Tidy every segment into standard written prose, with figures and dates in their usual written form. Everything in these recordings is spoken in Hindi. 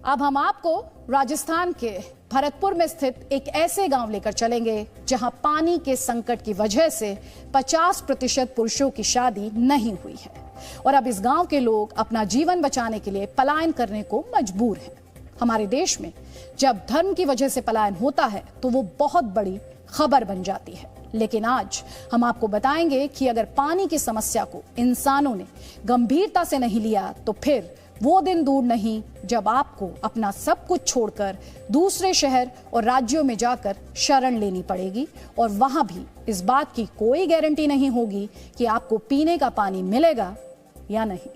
अब हम आपको राजस्थान के भरतपुर में स्थित एक ऐसे गांव लेकर चलेंगे जहां पानी के संकट की वजह से 50% पुरुषों की शादी नहीं हुई है और अब इस गांव के लोग अपना जीवन बचाने के लिए पलायन करने को मजबूर हैं। हमारे देश में जब धर्म की वजह से पलायन होता है तो वो बहुत बड़ी खबर बन जाती है, लेकिन आज हम आपको बताएंगे कि अगर पानी की समस्या को इंसानों ने गंभीरता से नहीं लिया तो फिर वो दिन दूर नहीं जब आपको अपना सब कुछ छोड़कर दूसरे शहर और राज्यों में जाकर शरण लेनी पड़ेगी और वहां भी इस बात की कोई गारंटी नहीं होगी कि आपको पीने का पानी मिलेगा या नहीं।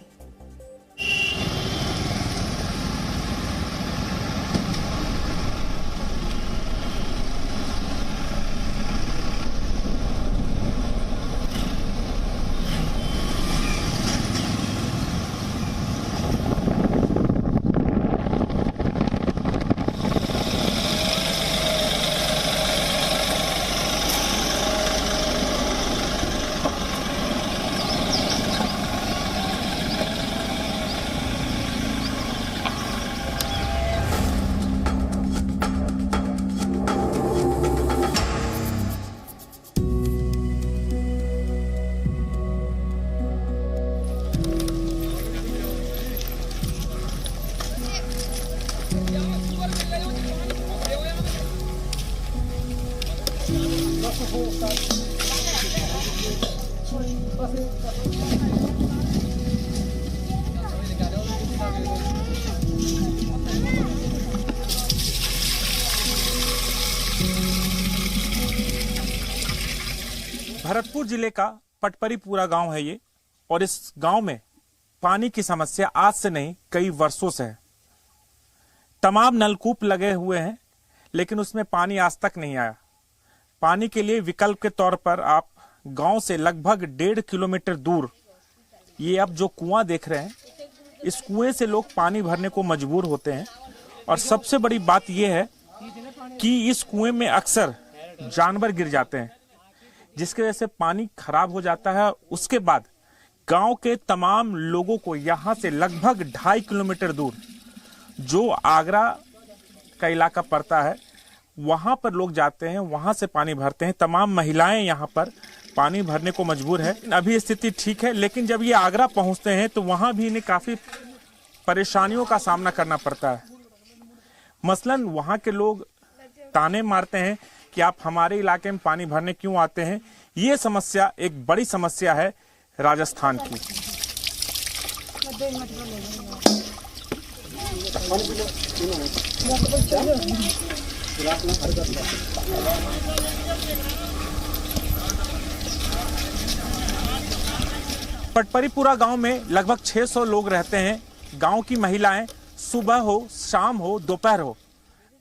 भरतपुर जिले का पटपरी पूरा गांव है ये, और इस गांव में पानी की समस्या आज से नहीं कई वर्षों से है। तमाम नलकूप लगे हुए हैं लेकिन उसमें पानी आज तक नहीं आया। पानी के लिए विकल्प के तौर पर आप गांव से लगभग 1.5 किलोमीटर दूर ये अब जो कुआं देख रहे हैं, इस कुएं से लोग पानी भरने को मजबूर होते हैं। और सबसे बड़ी बात यह है कि इस कुएं में अक्सर जानवर गिर जाते हैं जिसकी वजह से पानी खराब हो जाता है। उसके बाद गांव के तमाम लोगों को यहां से लगभग 2.5 किलोमीटर दूर जो आगरा का इलाका पड़ता है वहां पर लोग जाते हैं, वहां से पानी भरते हैं। तमाम महिलाएं यहां पर पानी भरने को मजबूर है। अभी स्थिति ठीक है, लेकिन जब ये आगरा पहुंचते हैं तो वहां भी इन्हें काफी परेशानियों का सामना करना पड़ता है। मसलन वहां के लोग ताने मारते हैं कि आप हमारे इलाके में पानी भरने क्यों आते हैं। ये समस्या एक बड़ी समस्या है राजस्थान की। पटपरीपुरा गांव में लगभग 600 लोग रहते हैं। गांव की महिलाएं सुबह हो, शाम हो, दोपहर हो,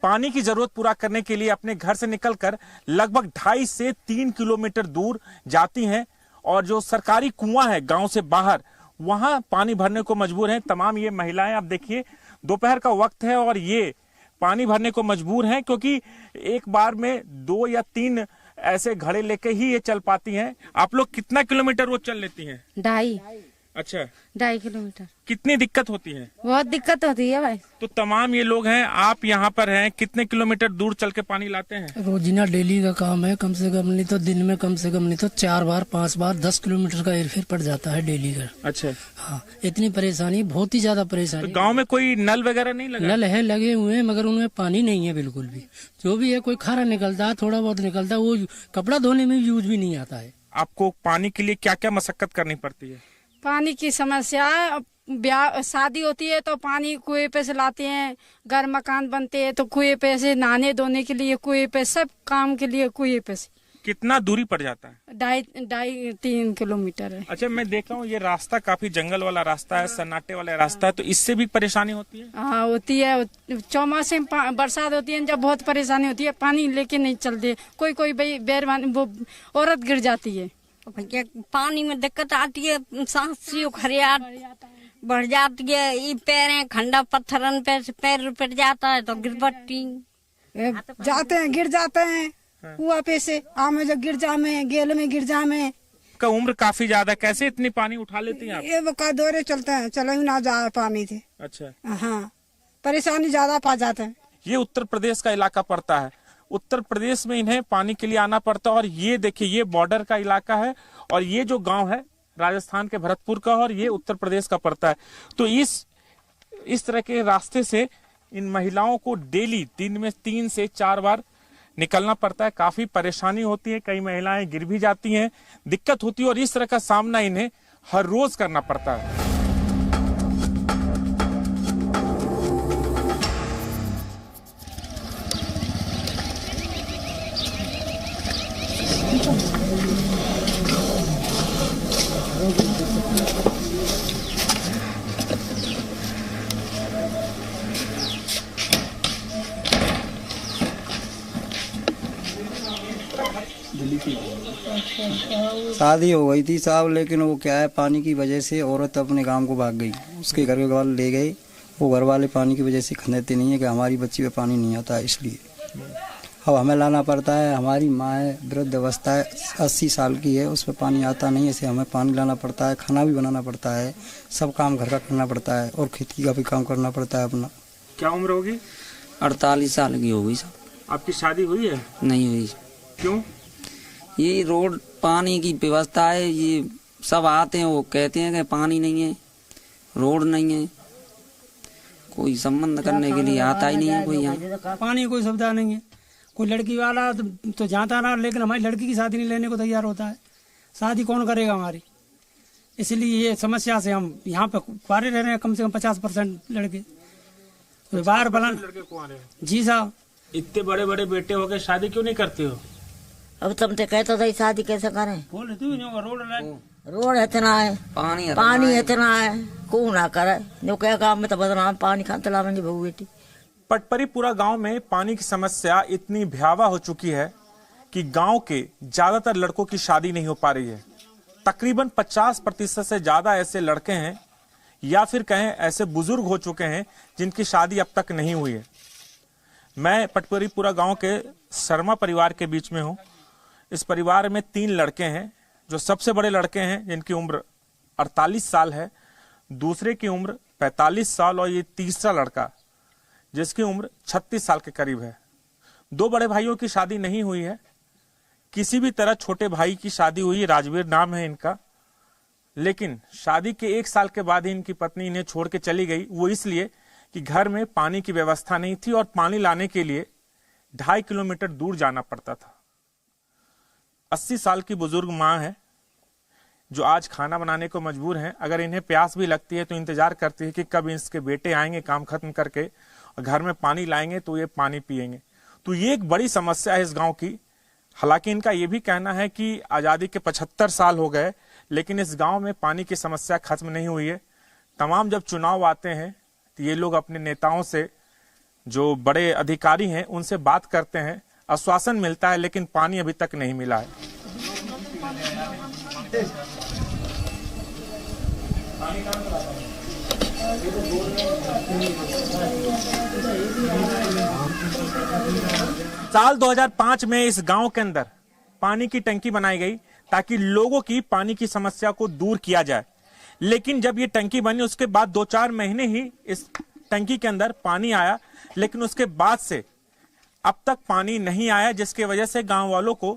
पानी की जरूरत पूरा करने के लिए अपने घर से निकलकर लगभग 2.5 से 3 किलोमीटर दूर जाती हैं और जो सरकारी कुआं है गांव से बाहर, वहां पानी भरने को मजबूर हैं। तमाम ये महिलाएं, आप देखिए दोपहर का वक्त है और ये पानी भरने को मजबूर हैं क्योंकि एक बार में 2 या 3 ऐसे घड़े लेके ही ये चल पाती हैं। आप लोग कितना किलोमीटर रोज चल लेती हैं? 2.5। अच्छा, 2.5 किलोमीटर। कितनी दिक्कत होती है? बहुत दिक्कत होती है भाई। तो तमाम ये लोग हैं, आप यहाँ पर हैं, कितने किलोमीटर दूर चल के पानी लाते हैं? रोजीना डेली का काम है, कम से कम नहीं तो दिन में कम से कम नहीं तो 4 बार 5 बार 10 किलोमीटर का एरफेर पड़ जाता है डेली का। अच्छा, हाँ, इतनी परेशानी, बहुत ही ज्यादा परेशानी। तो गाँव में कोई नल वगैरह नहीं लगा? नल है, लगे हुए हैं, मगर उनमें पानी नहीं है बिल्कुल भी। जो भी है कोई खारा निकलता है, थोड़ा बहुत निकलता है, वो कपड़ा धोने में यूज भी नहीं आता है। आपको पानी के लिए क्या क्या मशक्कत करनी पड़ती है? पानी की समस्या, ब्याह शादी होती है तो पानी कुएं पे से लाते हैं, घर मकान बनते हैं तो कुएं पे से, नहाने धोने के लिए कुएं पे, सब काम के लिए कुएं पे से। कितना दूरी पड़ जाता है? 2.5-3 किलोमीटर है। अच्छा, मैं देख रहा हूँ ये रास्ता काफी जंगल वाला रास्ता है, सन्नाटे वाला रास्ता है, तो इससे भी परेशानी होती है? हाँ होती है। चौमासे में बरसात होती है जब बहुत परेशानी होती है, पानी लेके नहीं चलते। कोई कोई बेरवान वो औरत गिर जाती है। भैया पानी में दिक्कत आती है, सांस खरियाट बढ़ जाती है, ये पैर खंडा पत्थरन पे पैर पिट जाता है तो गिर पड़ती जाते हैं, गिर जाते हैं कुआ पे से, आमे जो गिर जामे, गेल में गिर जामे। का उम्र काफी ज्यादा, कैसे इतनी पानी उठा लेती हैं आप? ये बका दौरे चलते हैं, चलो ही ना जाए पानी थे। अच्छा, हाँ परेशानी ज्यादा पा जाते हैं। ये उत्तर प्रदेश का इलाका पड़ता है, उत्तर प्रदेश में इन्हें पानी के लिए आना पड़ता है। और ये देखिए, ये बॉर्डर का इलाका है और ये जो गांव है राजस्थान के भरतपुर का और ये उत्तर प्रदेश का पड़ता है। तो इस तरह के रास्ते से इन महिलाओं को डेली दिन में 3 से 4 बार निकलना पड़ता है। काफी परेशानी होती है, कई महिलाएं गिर भी जाती हैं, दिक्कत होती है और इस तरह का सामना इन्हें हर रोज करना पड़ता है। शादी हो गई थी साहब, लेकिन वो क्या है, पानी की वजह से औरत अपने गांव को भाग गई। उसके घर वाले ले गए, वो घर वाले पानी की वजह से खंदेते नहीं है कि हमारी बच्ची पे पानी नहीं आता है, इसलिए अब हमें लाना पड़ता है। हमारी माँ है, वृद्ध अवस्था है, 80 साल की है, उस पर पानी आता नहीं है, इसे हमें पानी लाना पड़ता है, खाना भी बनाना पड़ता है, सब काम घर का करना पड़ता है और खेती का भी काम करना पड़ता है अपना। क्या उम्र होगी? 48 साल की हो गई साहब। आपकी शादी हुई है? नहीं हुई। क्यों? ये रोड पानी की व्यवस्था है, ये सब आते हैं, वो कहते हैं कि पानी नहीं है, रोड नहीं है, कोई संबंध करने के लिए आता ही नहीं है कोई यहाँ। पानी कोई सुविधा नहीं है। कोई लड़की वाला तो जाता ना, लेकिन हमारी लड़की की शादी नहीं लेने को तैयार होता है। शादी कौन करेगा हमारी? इसलिए ये समस्या से हम यहाँ पे कुआरे रह रहे हैं, कम से कम 50% लड़के बाहर बलन। लड़के कुआरे हैं? जी साहब। इतने बड़े बड़े बेटे हो गए, शादी क्यों नहीं करते हो? अब तुम तो कहते थे शादी कैसे करें? बोले तू रोड इतना है, पानी इतना है, को ना करे जो क्या गाँव में तो बदनाम पानी खाते लावेंगे बहू बेटी। पटपरीपुरा गांव में पानी की समस्या इतनी भयावह हो चुकी है कि गांव के ज्यादातर लड़कों की शादी नहीं हो पा रही है। तकरीबन 50% से ज्यादा ऐसे लड़के हैं या फिर कहें ऐसे बुजुर्ग हो चुके हैं जिनकी शादी अब तक नहीं हुई है। मैं पटपरीपुरा गांव के शर्मा परिवार के बीच में हूं। इस परिवार में 3 लड़के हैं। जो सबसे बड़े लड़के हैं जिनकी उम्र 48 साल है, दूसरे की उम्र 45 साल और ये तीसरा लड़का जिसकी उम्र 36 साल के करीब है। 2 बड़े भाइयों की शादी नहीं हुई है। किसी भी तरह छोटे भाई की शादी हुई, राजवीर नाम है इनका, लेकिन शादी के 1 साल के बाद ही इनकी पत्नी इन्हें छोड़ के चली गई। वो इसलिए कि घर में पानी की व्यवस्था नहीं थी और पानी लाने के लिए 2.5 किलोमीटर दूर जाना पड़ता था। 80 साल की बुजुर्ग माँ है जो आज खाना बनाने को मजबूर हैं। अगर इन्हें प्यास भी लगती है तो इंतजार करती है कि कब इसके बेटे आएंगे काम खत्म करके और घर में पानी लाएंगे तो ये पानी पिएंगे। तो ये एक बड़ी समस्या है इस गांव की। हालांकि इनका ये भी कहना है कि आजादी के 75 साल हो गए, लेकिन इस गांव में पानी की समस्या खत्म नहीं हुई है। तमाम जब चुनाव आते हैं तो ये लोग अपने नेताओं से, जो बड़े अधिकारी हैं, उनसे बात करते हैं, आश्वासन मिलता है, लेकिन पानी अभी तक नहीं मिला है। साल 2005 में इस गांव के अंदर पानी की टंकी बनाई गई ताकि लोगों की पानी की समस्या को दूर किया जाए। लेकिन जब ये टंकी बनी उसके बाद 2-4 महीने ही इस टंकी के अंदर पानी आया, लेकिन उसके बाद से अब तक पानी नहीं आया, जिसकी वजह से गांव वालों को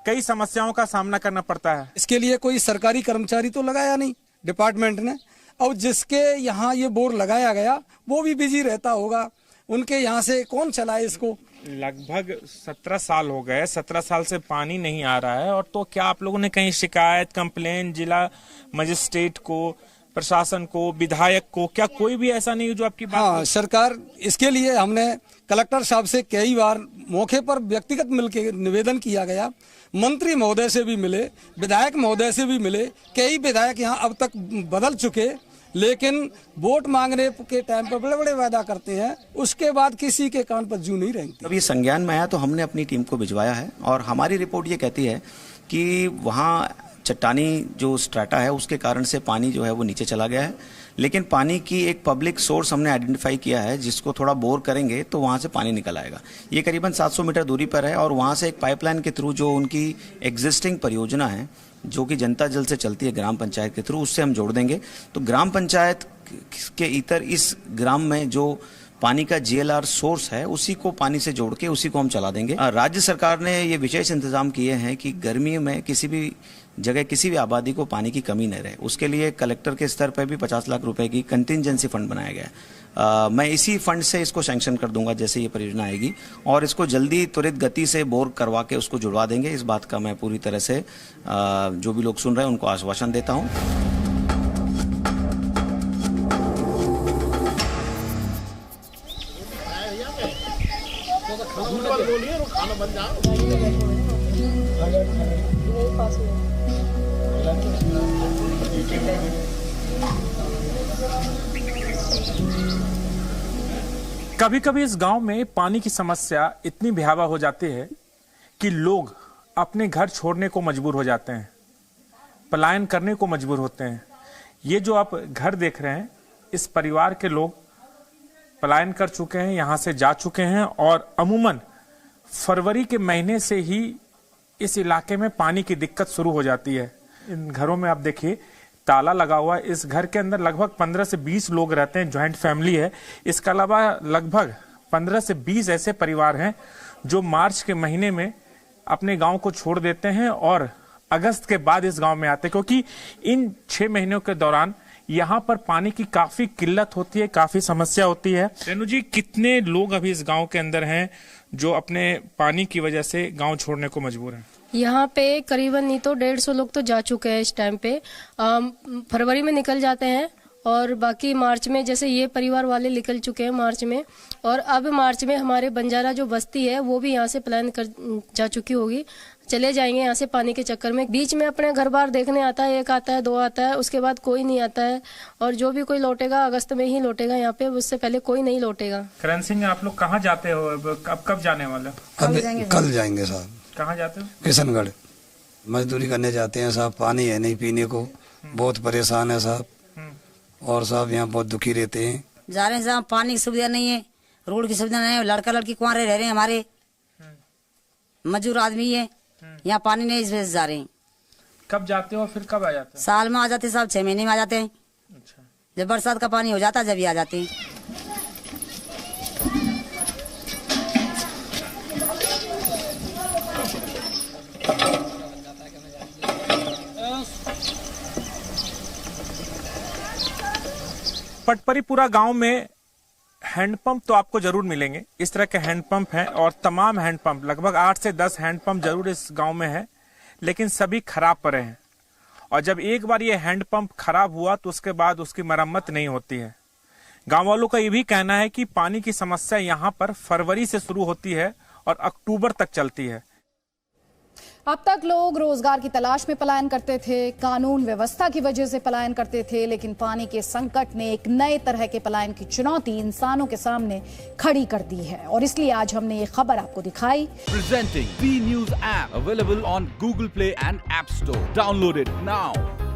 कई समस्याओं का सामना करना पड़ता है। इसके लिए कोई सरकारी कर्मचारी तो लगाया नहीं डिपार्टमेंट ने, और जिसके यहाँ ये बोर लगाया गया वो भी बिजी रहता होगा। उनके यहाँ से कौन चलाए इसको? लगभग 17 साल हो गए, 17 साल से पानी नहीं आ रहा है। और तो क्या आप लोगों ने कहीं शिकायत, कंप्लेन जिला मजिस्ट्रेट को, प्रशासन को, विधायक को, क्या कोई भी ऐसा नहीं जो आपकी बात? हाँ, सरकार इसके लिए हमने कलेक्टर साहब से कई बार मौके पर व्यक्तिगत मिलकर निवेदन किया गया। मंत्री महोदय से भी मिले, विधायक महोदय से भी मिले। कई विधायक यहाँ अब तक बदल चुके, लेकिन वोट मांगने के टाइम पर बड़े बड़े वादा करते हैं, उसके बाद किसी के कान पर जू नहीं रेंगती। जब ये संज्ञान में आया तो हमने अपनी टीम को भिजवाया है और हमारी रिपोर्ट ये कहती है कि वहाँ चट्टानी जो स्ट्रेटा है उसके कारण से पानी जो है वो नीचे चला गया है। लेकिन पानी की एक पब्लिक सोर्स हमने आइडेंटिफाई किया है, जिसको थोड़ा बोर करेंगे तो वहाँ से पानी निकल आएगा। ये करीबन 700 मीटर दूरी पर है और वहाँ से एक पाइपलाइन के थ्रू, जो उनकी एग्जिस्टिंग परियोजना है जो कि जनता जल से चलती है ग्राम पंचायत के थ्रू, उससे हम जोड़ देंगे। तो ग्राम पंचायत के इतर इस ग्राम में जो पानी का GLR सोर्स है उसी को पानी से जोड़ के उसी को हम चला देंगे। राज्य सरकार ने ये विशेष इंतजाम किए हैं कि गर्मी में किसी भी जगह किसी भी आबादी को पानी की कमी न रहे। उसके लिए कलेक्टर के स्तर पर भी 50 लाख रुपए की कंटिंजेंसी फंड बनाया गया है। मैं इसी फंड से इसको सैंक्शन कर दूंगा जैसे ये परियोजना आएगी, और इसको जल्दी त्वरित गति से बोर करवा के उसको जुड़वा देंगे। इस बात का मैं पूरी तरह से जो भी लोग सुन रहे हैं उनको आश्वासन देता हूँ। कभी कभी इस गांव में पानी की समस्या इतनी भयावह हो जाती है कि लोग अपने घर छोड़ने को मजबूर हो जाते हैं, पलायन करने को मजबूर होते हैं। ये जो आप घर देख रहे हैं, इस परिवार के लोग पलायन कर चुके हैं, यहां से जा चुके हैं, और अमूमन फरवरी के महीने से ही इस इलाके में पानी की दिक्कत शुरू हो जाती है। इन घरों में आप देखिए ताला लगा हुआ है। इस घर के अंदर लगभग 15 से 20 लोग रहते हैं, ज्वाइंट फैमिली है। इसके अलावा लगभग 15 से 20 ऐसे परिवार हैं जो मार्च के महीने में अपने गांव को छोड़ देते हैं और अगस्त के बाद इस गांव में आते हैं, क्योंकि इन 6 महीनों के दौरान यहाँ पर पानी की काफी किल्लत होती है, काफी समस्या होती है। रेणु जी, कितने लोग अभी इस गांव के अंदर हैं जो अपने पानी की वजह से गांव छोड़ने को मजबूर हैं? यहाँ पे करीबन नहीं तो 150 लोग तो जा चुके हैं इस टाइम पे। फरवरी में निकल जाते हैं और बाकी मार्च में, जैसे ये परिवार वाले निकल चुके हैं मार्च में, और अब मार्च में हमारे बंजारा जो बस्ती है वो भी यहाँ से प्लान कर जा चुकी होगी, चले जाएंगे यहाँ से पानी के चक्कर में। बीच में अपने घर बार देखने आता है, 1 आता है 2 आता है, उसके बाद कोई नहीं आता है, और जो भी कोई लौटेगा अगस्त में ही लौटेगा यहाँ पे, उससे पहले कोई नहीं लौटेगा। करण सिंह, आप लोग कहाँ जाते हो? अब कब जाने वाले? कल जाएंगे साहब। कहाँ जाते हो? किशनगढ़ मजदूरी करने जाते हैं साहब। पानी है नहीं पीने को, बहुत परेशान है साहब, और साहब यहाँ बहुत दुखी रहते हैं। जा रहे हैं साहब, पानी की सुविधा नहीं है, रोड की सुविधा नहीं है, लड़का लड़की कुंवारे रह रहे हैं, हमारे मजदूर आदमी है, यहाँ पानी नहीं, इस वजह से जा रहे हैं। कब जाते हो, फिर कब आ जाते हैं? साल में आ जाते साहब, 6 महीने में आ जाते हैं। अच्छा। जब बरसात का पानी हो जाता है जब ही आ जाते हैं। पटपरीपुरा गांव में हैंडपंप तो आपको जरूर मिलेंगे। इस तरह के हैंडपंप हैं, और तमाम हैंडपंप, लगभग 8 से 10 हैंडपंप जरूर इस गांव में है, लेकिन सभी खराब पड़े हैं। और जब एक बार ये हैंडपंप खराब हुआ तो उसके बाद उसकी मरम्मत नहीं होती है। गांव वालों का ये भी कहना है कि पानी की समस्या यहाँ पर फरवरी से शुरू होती है और अक्टूबर तक चलती है। अब तक लोग रोजगार की तलाश में पलायन करते थे, कानून व्यवस्था की वजह से पलायन करते थे, लेकिन पानी के संकट ने एक नए तरह के पलायन की चुनौती इंसानों के सामने खड़ी कर दी है, और इसलिए आज हमने ये खबर आपको दिखाई। Presenting B News app available on Google Play and App Store. Download it now.